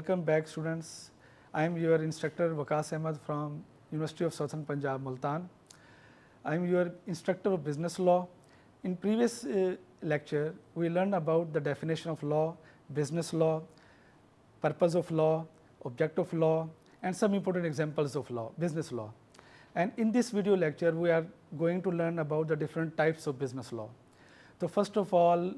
welcome back students. I am your instructor Waqas Ahmed from University of Southern Punjab, Multan. I am your instructor of business law. In previous lecture, we learned about the definition of law, business law, purpose of law, object of law, and some important examples of law, business law. And in this video lecture, we are going to learn about the different types of business law. So first of all,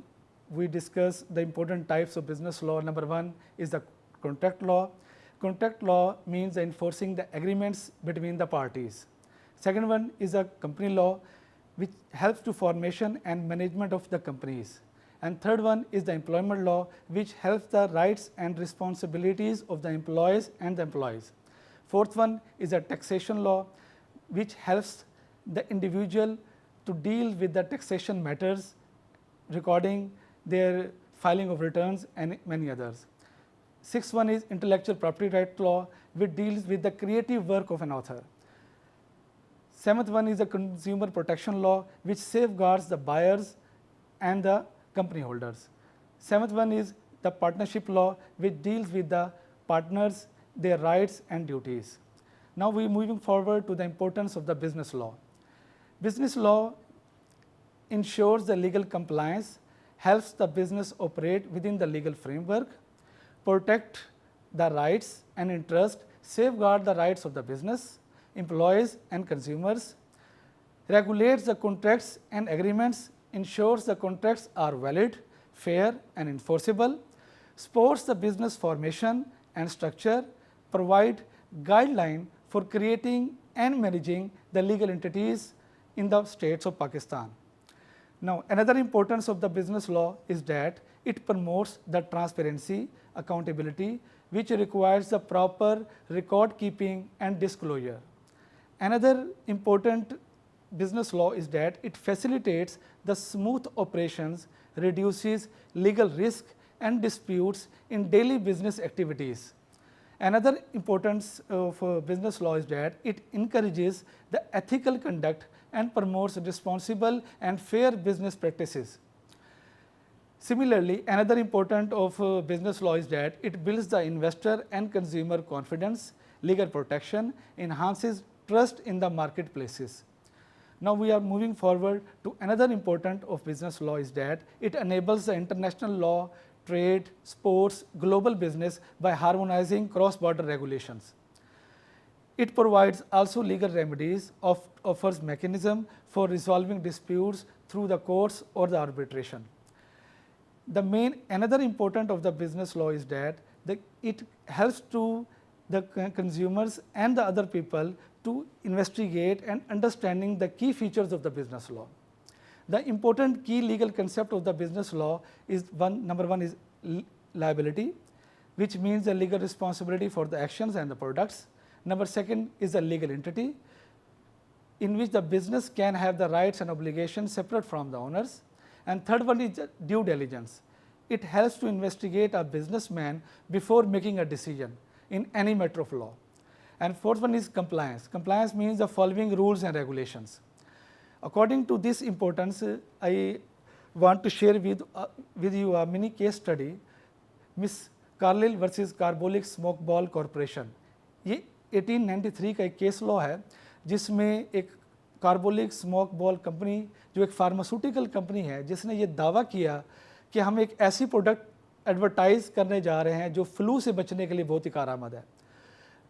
we discuss the important types of business law. Number one is the contract law. Contract law means enforcing the agreements between the parties. Second one is a company law, which helps to formation and management of the companies. And third one is the employment law, which helps the rights and responsibilities of the employees and the employees. Fourth one is a taxation law, which helps the individual to deal with the taxation matters, recording their filing of returns and many others. Sixth one is intellectual property right law, which deals with the creative work of an author. Seventh one is the consumer protection law, which safeguards the buyers and the company holders. Seventh one is the partnership law, which deals with the partners, their rights and duties. Now we are moving forward to the importance of the business law. Business law ensures the legal compliance, helps the business operate within the legal framework, protect the rights and interest, safeguard the rights of the business, employees and consumers, regulates the contracts and agreements, ensures the contracts are valid, fair and enforceable, supports the business formation and structure, provide guideline for creating and managing the legal entities in the states of Pakistan. Now, another importance of the business law is that it promotes the transparency, accountability, which requires the proper record keeping and disclosure. Another important business law is that it facilitates the smooth operations, reduces legal risk and disputes in daily business activities. Another importance of business law is that it encourages the ethical conduct and promotes responsible and fair business practices. Similarly, another important of business law is that it builds the investor and consumer confidence, legal protection, enhances trust in the marketplaces. Now we are moving forward to another important of business law is that it enables the international law, trade, sports, global business by harmonizing cross-border regulations. It provides also legal remedies, offers mechanism for resolving disputes through the courts or the arbitration. Another important of the business law is that it helps to the consumers and the other people to investigate and understanding the key features of the business law. The important key legal concept of the business law is number one is liability, which means the legal responsibility for the actions and the products. Number second is a legal entity, in which the business can have the rights and obligations separate from the owners. And third one is due diligence. It helps to investigate a businessman before making a decision in any matter of law. And fourth one is compliance. Compliance means the following rules and regulations. According to this importance, I want to share with you a mini case study, Miss Carlyle versus Carbolic Smoke Ball Corporation. ये 1893 का एक case law है, जिसमें एक carbolic smoke ball company जो एक pharmaceutical company है, जिसने ये दावा किया कि हम एक ऐसी प्रोडक्ट एडवर्टाइज करने जा रहे हैं जो फ्लू से बचने के लिए बहुत ही कारआमद है,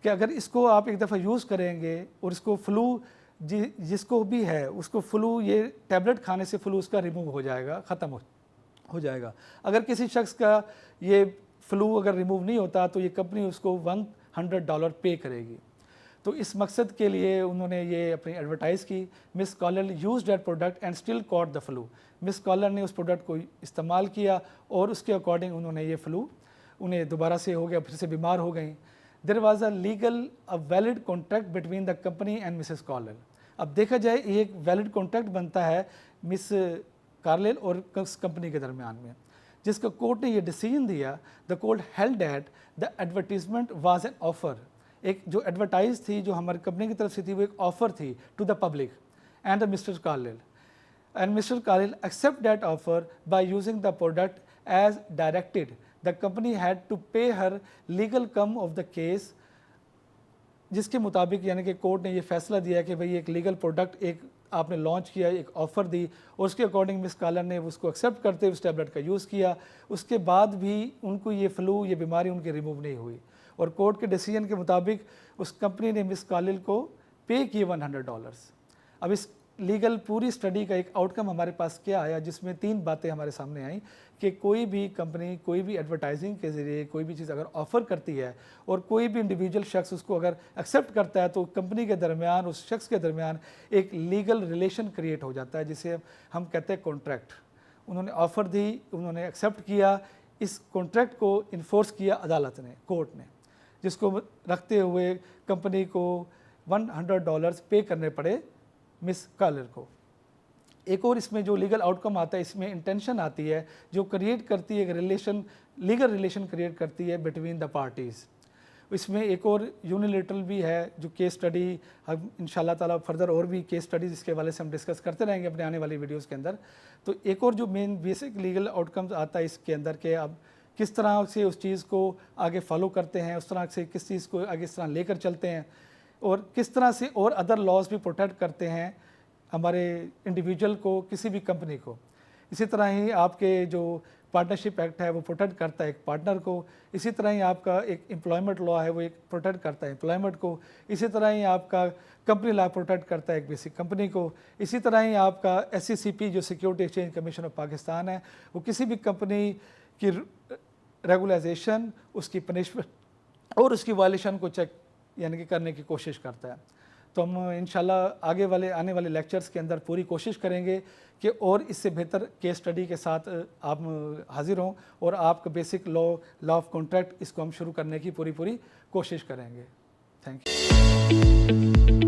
कि अगर इसको आप एक दफ़ा यूज़ करेंगे और इसको फ्लू जिसको भी है उसको फ्लू ये टैबलेट खाने से फ्लू उसका रिमूव हो जाएगा, ख़त्म हो जाएगा। अगर किसी शख्स का ये फ्लू अगर रिमूव नहीं होता तो ये कंपनी उसको $100 पे करेगी। तो इस मकसद के लिए उन्होंने ये अपनी एडवर्टाइज़ की। Miss Carlill use that product and still caught the flu. Miss Carlill ने उस प्रोडक्ट को इस्तेमाल किया और उसके अकॉर्डिंग उन्होंने ये फ्लू उन्हें दोबारा से हो गया, फिर से बीमार हो गई। There was a valid contract between the company and Mrs Carlill. अब देखा जाए ये एक वैलिड कॉन्ट्रैक्ट बनता है मिस कार्लेल और कंपनी के दरमियान में, जिसका कोर्ट ने ये डिसीजन दिया। The court held that the advertisement was an offer. एक जो एडवर्टाइज थी जो हमारी कंपनी की तरफ से थी वो एक ऑफर थी to the public and Mr Carlill, and Mr Carlill accept that offer by using the product as directed. the company had to pay her legal come of the case, जिसके मुताबिक यानी कि कोर्ट ने ये फैसला दिया कि भाई एक लीगल प्रोडक्ट एक आपने लॉन्च किया, एक ऑफ़र दी और उसके अकॉर्डिंग मिस कॉलर ने उसको एक्सेप्ट करते हुए उस टैबलेट का यूज़ किया, उसके बाद भी उनको ये फ्लू, ये बीमारी उनकी रिमूव नहीं हुई और कोर्ट के डिसीजन के मुताबिक उस कंपनी ने मिस कॉलिल को पे किए $100। अब इस लीगल पूरी स्टडी का एक आउटकम हमारे पास क्या आया, जिसमें 3 बातें हमारे सामने आई कि कोई भी कंपनी कोई भी एडवर्टाइजिंग के ज़रिए कोई भी चीज़ अगर ऑफ़र करती है और कोई भी इंडिविजुअल शख्स उसको अगर एक्सेप्ट करता है तो कंपनी के दरमियान, उस शख्स के दरमियान एक लीगल रिलेशन क्रिएट हो जाता है, जिसे हम कहते हैं कॉन्ट्रैक्ट। उन्होंने ऑफ़र दी, उन्होंने एक्सेप्ट किया, इस कॉन्ट्रैक्ट को इन्फोर्स किया अदालत ने, कोर्ट ने, जिसको रखते हुए कंपनी को $100 पे करने पड़े मिस कॉलर को। एक और इसमें जो लीगल आउटकम आता है, इसमें इंटेंशन आती है जो क्रिएट करती है एक रिलेशन, लीगल रिलेशन क्रिएट करती है बिटवीन द पार्टीज़। इसमें एक और यूनिलेटरल भी है जो केस स्टडी, हम इंशाल्लाह ताला फर्दर और भी केस स्टडीज़ इसके हवाले से हम डिस्कस करते रहेंगे अपने आने वाली वीडियोज़ के अंदर। तो एक और जो मेन बेसिक लीगल आउटकम्स आता है इसके अंदर के अब किस तरह से उस चीज़ को आगे फॉलो करते हैं, उस तरह से किस चीज़ को आगे इस तरह लेकर चलते हैं और किस तरह से और अदर लॉज भी प्रोटेक्ट करते हैं हमारे इंडिविजुअल को, किसी भी कंपनी को। इसी तरह ही आपके जो पार्टनरशिप एक्ट है वो प्रोटेक्ट करता है एक पार्टनर को, इसी तरह ही आपका एक एम्प्लॉयमेंट लॉ है वो एक प्रोटेक्ट करता है एम्प्लॉयमेंट को, इसी तरह ही आपका कंपनी लॉ प्रोटेक्ट करता है एक बेसिक कंपनी को, इसी तरह ही आपका SECP जो security exchange commission of Pakistan है वो किसी भी कंपनी की रेगुलाइजेशन, उसकी पनिशमेंट और उसकी वायलेशन को चेक यानी कि करने की कोशिश करता है। तो हम इंशाल्लाह आने वाले लेक्चर्स के अंदर पूरी कोशिश करेंगे कि और इससे बेहतर केस स्टडी के साथ आप हाजिर हों और आपका बेसिक लॉ ऑफ कॉन्ट्रैक्ट इसको हम शुरू करने की पूरी कोशिश करेंगे। Thank you.